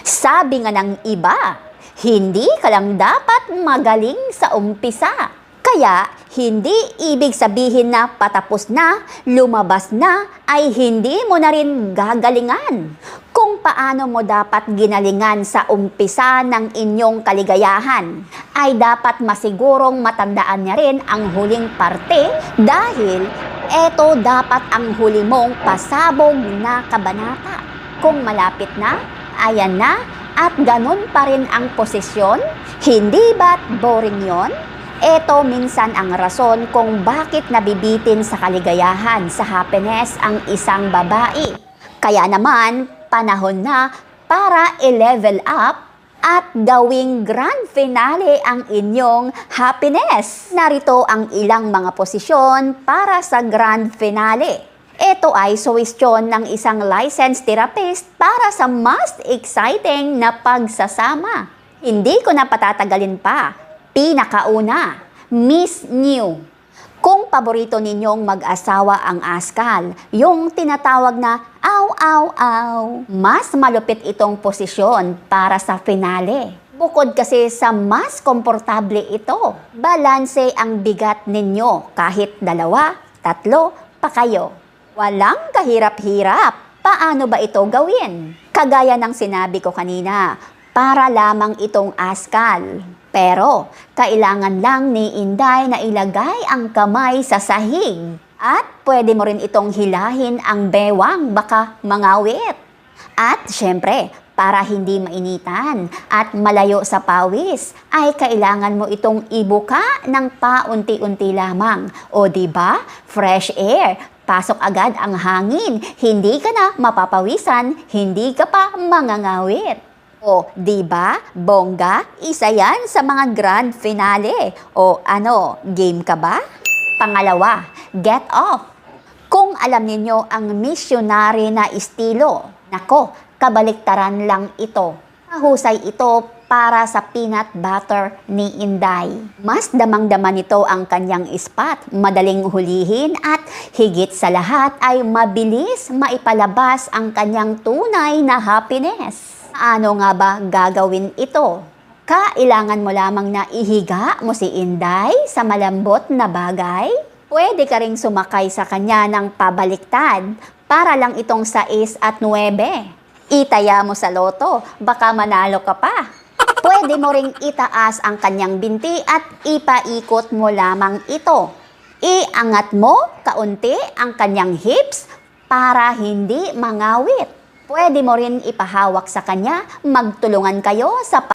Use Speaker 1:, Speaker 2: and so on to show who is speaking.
Speaker 1: Sabi nga ng iba, hindi ka lang dapat magaling sa umpisa. Kaya, hindi ibig sabihin na patapos na, lumabas na, ay hindi mo na rin gagalingan. Kung paano mo dapat ginalingan sa umpisa ng inyong kaligayahan, ay dapat masigurong matandaan niya rin ang huling parte dahil eto dapat ang huli mong pasabog na kabanata. Kung malapit na, ayan na, at ganun pa rin ang posisyon, hindi ba't boring yon? Ito minsan ang rason kung bakit nabibitin sa kaligayahan, sa happiness ang isang babae. Kaya naman, panahon na para i-level up at gawing grand finale ang inyong happiness. Narito ang ilang mga posisyon para sa grand finale. Ito ay suwestyon ng isang licensed therapist para sa mas exciting na pagsasama. Hindi ko na patatagalin pa. Pinakauna, Miss New. Kung paborito ninyong mag-asawa ang askal, yung tinatawag na aw, aw, aw, mas malupit itong posisyon para sa finale. Bukod kasi sa mas komportable ito, balanse ang bigat ninyo kahit 2, 3 pa kayo. Walang kahirap-hirap. Paano ba ito gawin? Kagaya ng sinabi ko kanina, para lamang itong askal. Pero, kailangan lang ni Inday na ilagay ang kamay sa sahig. At pwede mo rin itong hilahin ang bewang, baka mangawit. At syempre, para hindi mainitan at malayo sa pawis, ay kailangan mo itong ibuka ng paunti-unti lamang. O diba, fresh air, pasok agad ang hangin, hindi ka na mapapawisan, hindi ka pa mangangawit. O, diba, bongga, isa yan sa mga grand finale. O ano, game ka ba? Pangalawa, get off. Kung alam ninyo ang missionary na estilo, nako, kabaliktaran lang ito. Mahusay ito para sa peanut butter ni Inday. Mas damang-dama nito ang kanyang spot, madaling hulihin at higit sa lahat ay mabilis maipalabas ang kanyang tunay na happiness. Ano nga ba gagawin ito? Kailangan mo lamang na ihiga mo si Inday sa malambot na bagay. Pwede ka ring sumakay sa kanya ng pabaliktad para lang itong 6 at 9. Itaya mo sa loto, baka manalo ka pa. Pwede mo ring itaas ang kanyang binti at ipaikot mo lamang ito. Iangat mo kaunti ang kanyang hips para hindi mangawit. Pwede mo rin ipahawak sa kanya, magtulungan kayo sa